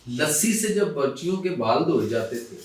लस्सी से जब बच्चियों के बाल धोए जाते थे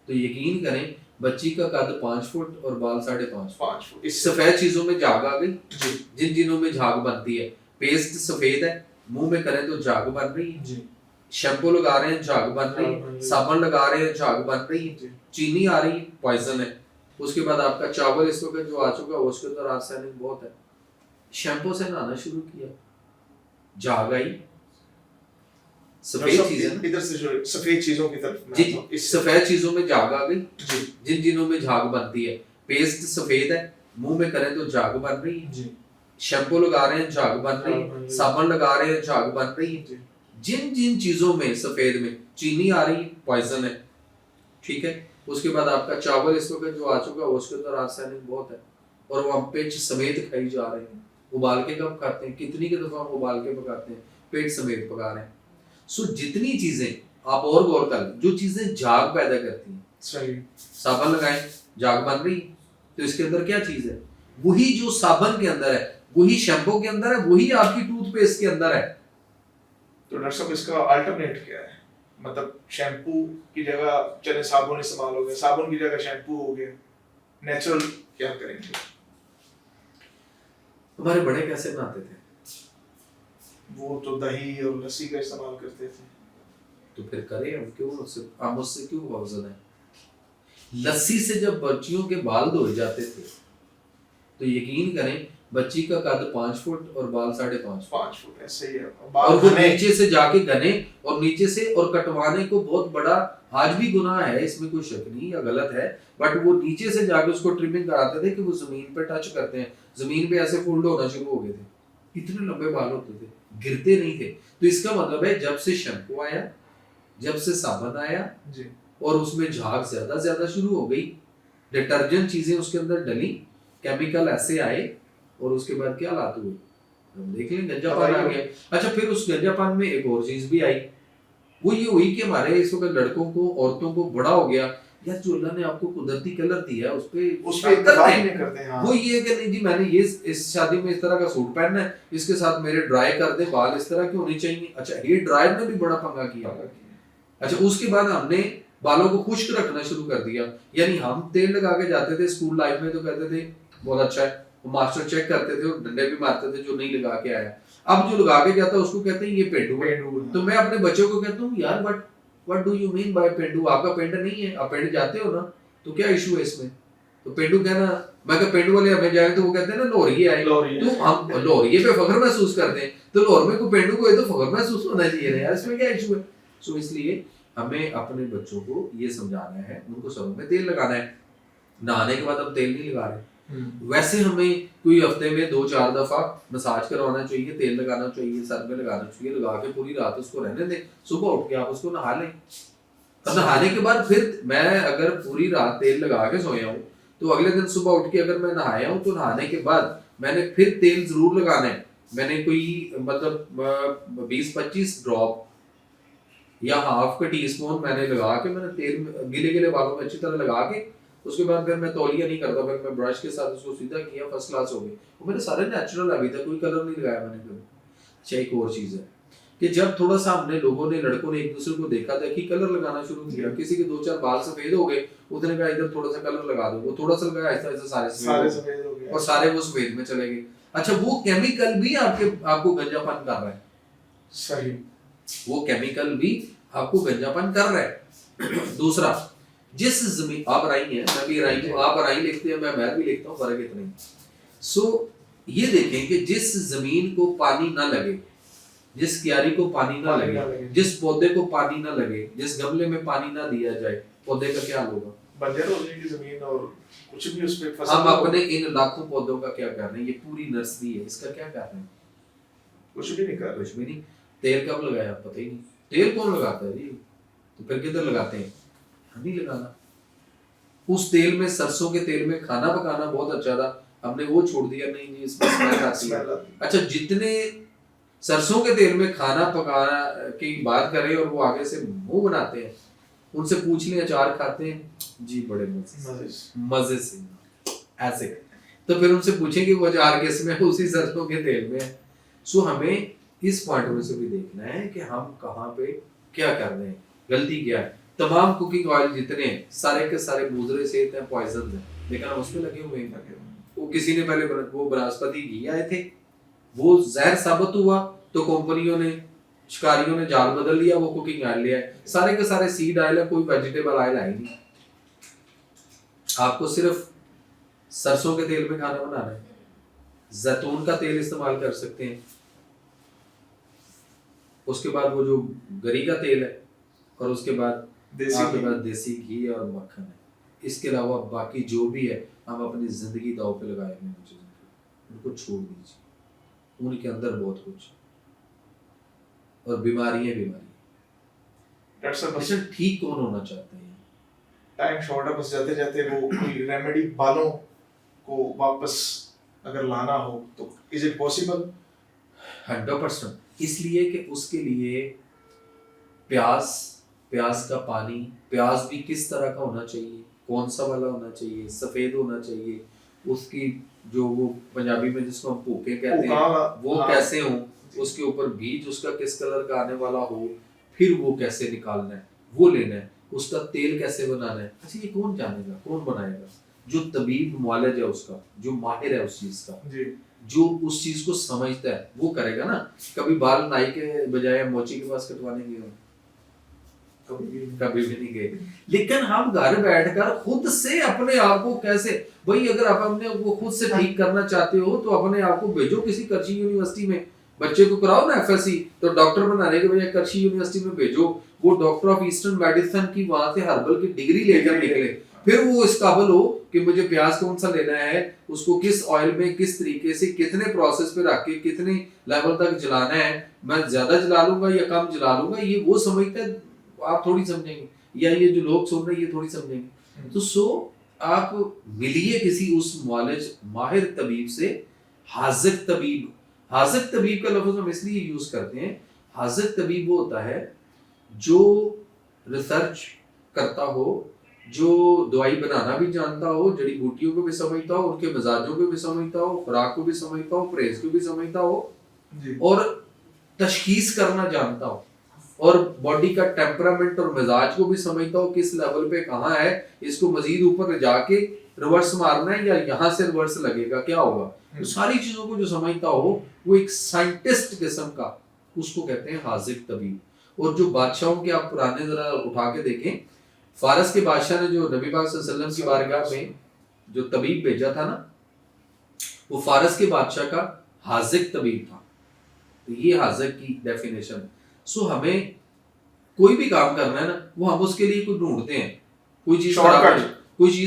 तो यकीन करें बच्ची का कद 5 फुट और बाल 5.5 फुट। इस सफेद चीजों में झाग आ गई, जिन जिनों में झाग बनती है। पेस्ट सफेद है, मुंह में करें तो झाग बन रही है, शैम्पू लगा रहे हैं झाग बन रही है, साबुन लगा रहे हैं झाग बन रही है, चीनी आ रही है पॉइजन है। उसके बाद आपका चावल इस वक्त जो आ चुका है उसके अंदर आर्सेनिक बहुत है। शैम्पू से नहाना शुरू किया, झाग आई। सफेद चीजें, इधर से जो सफेद चीजों की तरफ जी, इस सफेद चीजों में झाग आ गई, जिन जिनों में झाग बनती है। पेस्ट सफेद है, मुंह में करें तो झाग बन रही है, शैम्पू लगा रहे हैं झाग बन रही है, साबुन लगा रहे हैं झाग बन रही है। जिन जिन चीजों में सफेद में चीनी आ रही है पॉइजन है, ठीक है। उसके बाद आपका चावल इस वक्त जो आ चुका है उसके अंदर आर्सेनिक बहुत है और वो हम पेट समेत खाई जा रहे हैं। उबाल के कब खाते हैं, कितनी के दफा हम उबाल के पकाते हैं, पेट समेत पका रहे हैं। सो जितनी चीजें आप और गौर कर, जो चीजें झाग पैदा करती हैं, सही साबुन लगाएं झाग बन रही, तो इसके अंदर क्या चीज है, वही जो साबुन के अंदर है, वही शैम्पू के अंदर है, वही आपकी टूथपेस्ट के अंदर है। तो डॉक्टर साहब इसका अल्टरनेट क्या है? मतलब शैम्पू की जगह चले साबुन इस्तेमाल हो गया, साबुन की जगह शैम्पू हो गया, नेचुरल क्या करेंगे? हमारे बड़े कैसे नहाते थे? वो तो दही और लस्सी का इस्तेमाल करते थे। तो फिर करें हम क्यों, उससे क्यों वावजन है? लस्सी से जब बच्चियों के बाल धोए जाते थे तो यकीन करें बच्ची का कद 5 फुट और बाल 5.5 फुट ऐसे ही है। और वो नीचे से जाके गने और नीचे से और कटवाने को बहुत बड़ा आज भी गुनाह है, इसमें कोई शक नहीं या गलत है, बट वो नीचे से जाके उसको ट्रिमिंग कराते थे कि वो जमीन पे टच करते हैं, जमीन पे ऐसे फोल्ड होना शुरू हो गए थे, इतने लंबे बाल होते थे, गिरते नहीं थे। तो इसका मतलब है जब से शैम्पू आया, जब से साबुन आया जी, और उसमें झाग ज्यादा शुरू हो गई, डिटर्जेंट चीजें उसके अंदर डली, केमिकल ऐसे आए और उसके बाद क्या हालात हुए हम देख लें, गंजापन आ गया। अच्छा, फिर उस गंजापन में एक और चीज भी आई, वो ये हुई कि हमारे इस वक्त लड़कों को, औरतों को बड़ा हो गया यार, जो अल्लाह ने आपको कुदरती कलर दिया है उस पे नहीं करते हैं। हाँ। वो ये कि नहीं जी मैंने ये इस शादी में इस तरह का सूट पहनना है, इसके साथ मेरे ड्राई कर दे, बाल इस तरह के होने चाहिए। अच्छा, हेयर ड्रायर ने भी बड़ा पंगा किया। अच्छा, उसके बाद हमने बालों को खुश्क रखना शुरू कर दिया, यानी हम तेल लगा के जाते थे स्कूल लाइफ में तो कहते थे बहुत अच्छा है, मास्टर चेक करते थे और डंडे भी मारते थे जो नहीं लगा के आया। अब जो लगा के जाता है उसको कहते हैं ये पेंडू है। तो मैं अपने बच्चों को कहता हूँ यार what do you mean by पेंडू? आपका पेंड नहीं है, आप पेंड जाते हो ना, तो क्या इशू है इसमें? तो पेंडू कहना, मैं कहा पेंडू वाले हमें जाए तो वो कहते हैं ना लोहरिये आए, तो हम लोहरिये पे फख्र महसूस करते हैं, तो लोहर में को पेंडू को तो फख्र महसूस होना चाहिए ना यार, इसमें क्या इशू है? सो इसलिए हमें अपने बच्चों को ये समझाना है, उनको सरों में तेल लगाना है। नहाने के बाद हम तेल नहीं लगा रहे, वैसे हमें कोई हफ्ते में 2-4 दफा मसाज करवाना चाहिए, तेल लगाना चाहिए, सर में लगाना चाहिए, लगा के पूरी रात उसको रहने दें, सुबह उठ के आप उसको नहा लें। नहाने के बाद फिर मैं अगर पूरी रात तेल लगा के सोया हूँ तो अगले दिन सुबह उठ के अगर मैं नहाया हूँ तो नहाने के बाद मैंने फिर तेल जरूर लगाना है। मैंने कोई मतलब 20-25 ड्रॉप या हाफ का टी-स्पून मैंने लगा के, मैंने तेल गिले बालों में अच्छी तरह लगा के, उसके बाद फिर मैं तौलिया नहीं करता, फिर मैं ब्रश के साथ उसको सीधा किया, फर्स्ट क्लास हो गई। वो मेरे सारे नेचुरल अभी तक कोई कलर नहीं लगाया मैंने कभी। अच्छा, एक और चीज है कि जब थोड़ा सा हमने लोगों ने, लड़कों ने एक दूसरे को देखा था कि कलर लगाना शुरू किया, किसी के 2-4 बाल सफेद हो गए, उसने कहा इधर थोड़ा सा कलर लगा दो, वो थोड़ा सा लगाया, ऐसा सारे सफेद हो गए और सारे वो सफेद में चले गए। अच्छा, वो केमिकल भी आपको गंजापन कर रहा है। सही, वो केमिकल भी आपको गंजापन कर रहा है। दूसरा, जिस जमीन आप राई है, मैं भी राई हूँ, आप राई लिखते हैं, मैं भी लिखता हूँ, फर्क इतना ही। सो ये देखें कि जिस जमीन को पानी ना लगे, जिस क्यारी को पानी ना लगे, जिस पौधे को पानी ना लगे, जिस गमले में पानी ना दिया जाए, पौधे का क्या होगा? बंजर हो जाएगी जमीन और कुछ भी उस पे फसल। हम अपने इन लाखों पौधों का क्या कर रहे हैं? ये पूरी नर्सरी है, इसका क्या कर रहे हैं? कुछ भी नहीं कर रहे। कुछ भी नहीं। तेल कब लगाया पता ही नहीं, तेल कौन लगाता है जी? तो फिर किधर लगाते हैं? हम ही लगाना। उस तेल में, सरसों के तेल में खाना पकाना बहुत अच्छा था, हमने वो छोड़ दिया, नहीं जी इसमें स्मेल आती है। अच्छा, जितने सरसों के तेल में खाना पकाना की बात करें और वो आगे से मुंह बनाते हैं, उनसे पूछ लें अचार खाते हैं जी, बड़े मजे से ऐसे। तो फिर उनसे पूछेंगे वो अचार किस में? उसी सरसों के तेल में। सो हमें इस पॉइंट में से भी देखना है कि हम कहाँ पे क्या कर रहे हैं, गलती क्या है। तमाम कुकिंग ऑयल जितने हैं सारे के सारे मुजरे से हैं, पॉइजन हैं, लेकिन हम उसमें लगे हुए हैं। वो किसी ने पहले वो वनस्पति घी आए थे, वो जहर साबित हुआ तो कंपनियों ने, शिकारियों ने जाल बदल लिया, वो कुकिंग ऑयल लिया है। सारे के सारे सीड ऑयल है, कोई वेजिटेबल ऑयल है ही नहीं। आपको सिर्फ सरसों के तेल में खाना बनाना है, जैतून का तेल इस्तेमाल कर सकते हैं, उसके बाद वो जो गरी का तेल है, और उसके बाद आपके पास देसी घी और मक्खन है। इसके अलावा बाकी जो भी है हम अपनी जिंदगी दांव पे लगाए हुए हैं, उनको छोड़ दीजिए। उनके अंदर बहुत कुछ और बीमारियां डॉक्टर साहब पेशेंट ठीक कौन होना चाहते हैं? टाइम शॉर्ट है, बस जाते जाते वो कोई रेमेडी बालों को वापस अगर लाना हो तो इज इट पॉसिबल? 100%। इसलिए कि उसके लिए प्याज का पानी, प्याज भी किस तरह का होना चाहिए, कौन सा वाला होना चाहिए, सफेद होना चाहिए, उसकी जो वो पंजाबी में जिसको हम भूखे कहते हैं वो कैसे हो, उसके ऊपर बीज उसका किस कलर का आने वाला हो, फिर वो कैसे निकालना है, वो लेना है, उसका तेल कैसे बनाना है। अच्छा ये कौन जानेगा, कौन बनाएगा? जो तबीब मुआलिज है उसका, जो माहिर है उस चीज का जी, जो उस चीज को समझता है वो करेगा ना। कभी बाल नाई के बजाय मोची के पास कटवाने गए हो? कभी भी नहीं गए। लेकिन हम घर बैठकर खुद से अपने आप को कैसे, भाई अगर आप अपने को खुद से ठीक करना चाहते हो तो अपने आप को भेजो किसी कृषि यूनिवर्सिटी में, बच्चे को कराओ ना एफएससी, तो डॉक्टर बनाने के बजाय कृषि यूनिवर्सिटी में भेजो, वो डॉक्टर ऑफ ईस्टर्न मेडिसिन की वहां से हर्बल की डिग्री लेकर निकले, फिर वो इस काबिल हो कि मुझे प्याज कौन सा लेना है, उसको किस ऑयल में किस तरीके से कितने प्रोसेस पे रख के कितने लेवल तक जलाना है, मैं ज्यादा जला लूंगा या कम जला लूंगा, ये वो समझता है, आप थोड़ी समझेंगे, या ये जो लोग सुन रहे हैं ये थोड़ी समझेंगे। तो सो आप मिलिए किसी उस मौलिज माहिर तबीब से। हाजिक तबीब, हाजिक तबीब का लफ्ज हम इसलिए यूज करते हैं, हाजिक तबीब वो होता है जो रिसर्च करता हो, जो दवाई बनाना भी जानता हो, जड़ी बूटियों को भी समझता हो, उनके मिजाजों को भी समझता हो, खुराक को भी समझता हो, परहेज को भी समझता हो, और तशखीस करना जानता हो, और बॉडी का टेम्परामेंट और मिजाज को भी समझता हो, किस लेवल पे कहाँ है, इसको मजीद ऊपर जाके रिवर्स मारना है या यहाँ से रिवर्स लगेगा, क्या होगा, तो सारी चीजों को जो समझता हो वो एक साइंटिस्ट किस्म का, उसको कहते हैं हाजिक तबीब। और जो बादशाहों के आप पुराने जरा उठा के देखें, फारस के बादशाह ने जो नबी पाक सल्लल्लाहु अलैहि वसल्लम की बारगाह में जो तबीब भेजा था ना, वो फारस के बादशाह का हाजिक तबीब था। तो ये हाजिक की डेफिनेशन। सो हमें कोई भी काम करना है ना, वो हम उसके लिए कुछ ढूंढते हैं, कोई चीज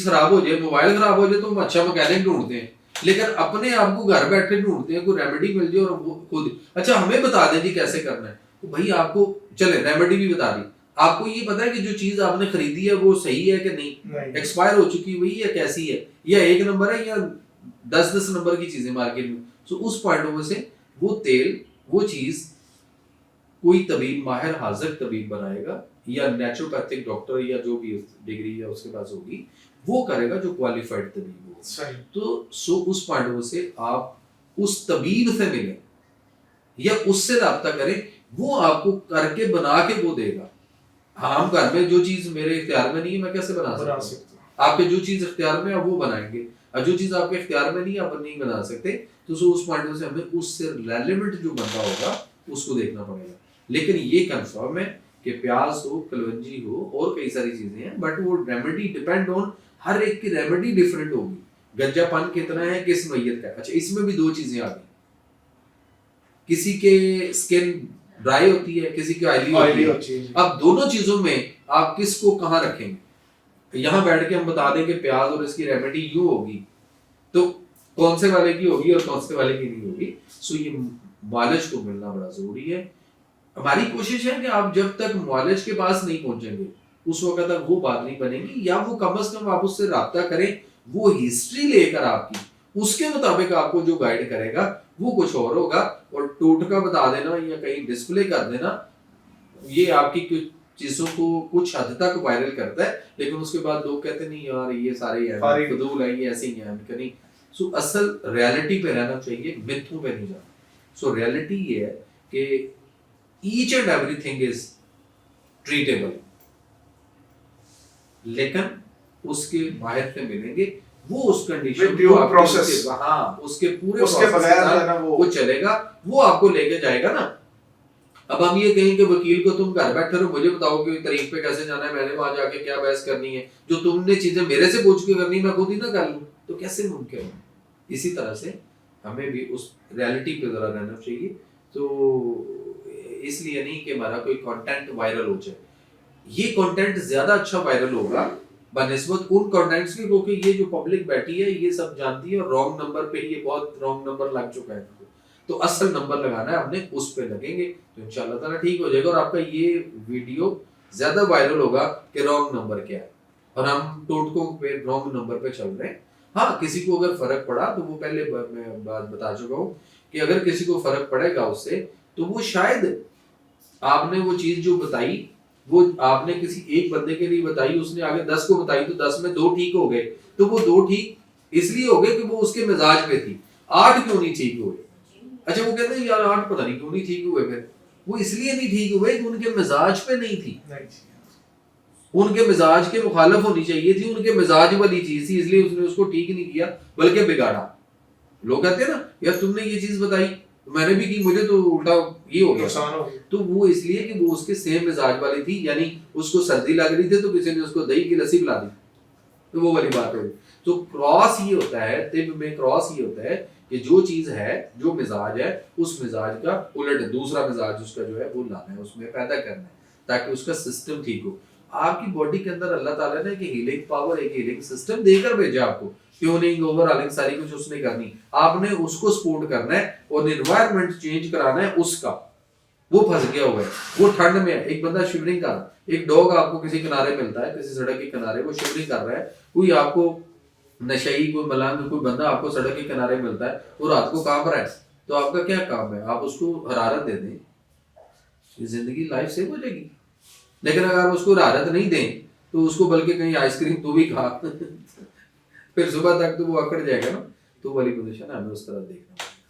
खराब हो जाए, मोबाइल खराब हो जाए तो हम अच्छा मैकेनिक ढूंढते हैं, लेकिन अपने आप को घर बैठे ढूंढते हैं, कोई रेमेडी मिल जाए और वो खुद अच्छा हमें बता दें जी कैसे करना है, तो भाई आपको चले रेमेडी भी बता दी, आपको ये पता है कि जो चीज आपने खरीदी है वो सही है कि नहीं, एक्सपायर हो चुकी हुई है, कैसी है, या 1 नंबर है या 10-10 नंबर की चीजें मार्केट में। सो उस पॉइंट ऑफ व्यू से वो तेल, वो चीज कोई तबीब, माहिर हाजिर तबीब बनाएगा, या नेचुरोपैथिक डॉक्टर या जो भी डिग्री है उसके पास होगी, वो करेगा जो क्वालिफाइड तबीब हो। सही। तो सो उस पॉइंट ऑफ व्यू से आप उस तबीब से मिलें या उससे राब्ता करें, वो आपको करके बना के वो देगा। हम घर में जो चीज मेरे इख्तियार में नहीं है मैं कैसे बना सकता हूँ, आपके जो चीज इख्तियार में है वो बनाएंगे, और जो चीज आपके इख्तियार में नहीं है आप नहीं बना सकते। तो उस पॉइंट से हमें उससे रेलेवेंट जो बंदा होगा उसको देखना पड़ेगा। लेकिन ये कंफर्म है कि प्याज हो, कलवंजी हो और कई सारी चीजें हैं, बट वो रेमेडी डिपेंड ऑन, हर एक की रेमेडी डिफरेंट होगी। गंजापन कितना है किस नौयत का। अच्छा इसमें भी 2 चीजें आ गई, किसी के स्किन ड्राई होती है, किसी की ऑयली होती है। अब दोनों चीजों में आप किसको कहाँ रखेंगे? यहाँ बैठ के हम बता दें कि प्याज और इसकी रेमेडी यूं होगी, तो कौन से वाले की होगी और कौन से वाले की नहीं होगी। सो ये मुआलिज को मिलना बड़ा जरूरी है। हमारी कोशिश है कि आप जब तक मुआलिज के पास नहीं पहुंचेंगे उस वक्त तक वो बात नहीं बनेगी, या वो कम से कम आप उससे राब्ता करें, वो हिस्ट्री लेकर आपकी उसके मुताबिक आपको जो गाइड करेगा वो कुछ और होगा, और टोटका बता देना या कहीं डिस्प्ले कर देना ये आपकी कुछ चीजों को कुछ हद तक वायरल करता है, लेकिन उसके बाद लोग कहते नहीं यार ये सारे फजूल है, ये ऐसे ही है नहीं। सो असल रियलिटी पे रहना चाहिए, मिथों पे नहीं जाना। सो रियलिटी ये है कि each and everything is treatable, लेकिन उसके माहिर से मिलेंगे, वो उस कंडीशन With due process. उसके पूरे उसके process बगैर के साथ है ना वो चलेगा, वो आपको लेके जाएगा ना। अब हम ये कहें कि वकील को तुम घर बैठे रहो, मुझे बताओ कि तारीख पे कैसे जाना है, मैंने वहां जाके क्या बहस करनी है, जो तुमने चीजें मेरे से पूछ के करनी मैं खुद ही ना कर लूं, तो कैसे मुमकिन है। इसी तरह से हमें भी उस रियलिटी पे जरा रहना चाहिए। तो इसलिए नहीं कि हमारा कोई कंटेंट वायरल हो जाए, ये कंटेंट ज्यादा अच्छा वायरल होगा बनिस्बत उन कंटेंट्स के, क्योंकि ये जो पब्लिक बैठी है ये सब जानती है और रॉन्ग नंबर पे ये बहुत रॉन्ग नंबर लग चुका है, तो असल नंबर लगाना है हमने, उस पे लगेंगे तो इंशाल्लाह ताला ठीक हो जाएगा। और आपका ये वीडियो ज्यादा वायरल होगा कि रॉन्ग नंबर क्या है, और हम टोटकों पे रॉन्ग नंबर पे चल रहे हैं। हाँ, किसी को अगर फर्क पड़ा तो वो पहले मैं बात बता चुका हूँ कि अगर किसी को फर्क पड़ेगा उससे, तो वो शायद आपने वो चीज जो बताई वो आपने किसी एक बंदे के लिए बताई, उसने आगे 10 को बताई, तो 10 में 2 ठीक हो गए, तो वो 2 ठीक इसलिए हो गए कि वो उसके मिजाज पे थी। 8 क्यों नहीं ठीक हुए? अच्छा, वो कहते हैं यार 8 पता नहीं क्यों नहीं ठीक हुए, फिर वो इसलिए नहीं ठीक हुए कि उनके मिजाज पे नहीं थी, उनके मिजाज के मुखालिफ होनी चाहिए थी, उनके मिजाज वाली चीज थी, इसलिए उसने उसको ठीक नहीं किया बल्कि बिगाड़ा। लोग कहते हैं ना यार तुमने ये चीज बताई मैंने भी की, मुझे तो उल्टा ये हो गया, तो वो इसलिए कि वो उसके सेम मिजाज वाली थी, यानी उसको सर्दी लग रही थी तो किसी ने उसको दही की लस्सी पिला दी, तो वो वाली बात है। तो क्रॉस ये होता है, तिब में क्रॉस ये होता है कि जो चीज है, जो मिजाज है, उस मिजाज का उलट दूसरा मिजाज उसका जो है वो लाना है, उसमें पैदा करना है, ताकि उसका सिस्टम ठीक हो। आपकी बॉडी के अंदर अल्लाह ताला ने एक हीलिंग पावर, एक हीलिंग सिस्टम देकर भेजा आपको, ट्यूनिंग ओवरऑलिंग सारी कुछ उसने करनी, आपने उसको सपोर्ट करना है और एनवायरनमेंट चेंज कराना है उसका। वो फंस गया हुआ है, वो ठंड में है, एक बंदा शिवरिंग कर रहा है, एक डॉग आपको किसी किनारे मिलता है, किसी सड़क के किनारे, वो शिवरिंग कर रहा है, कोई आपको नशई, कोई मलांग, कोई बंदा आपको सड़क के किनारे मिलता है, वो रात को कांप रहा है, तो आपका क्या काम है? आप उसको हरारत दे दें, जिंदगी लाइफ सेव हो जाएगी। लेकिन अगर आप उसको हरारत नहीं दें तो उसको बल्कि कहीं आइसक्रीम तो भी खा फिर सुबह तक तो वो अकड़ जाएगा ना, तो वाली पोजीशन है, हमें उस तरह देखना।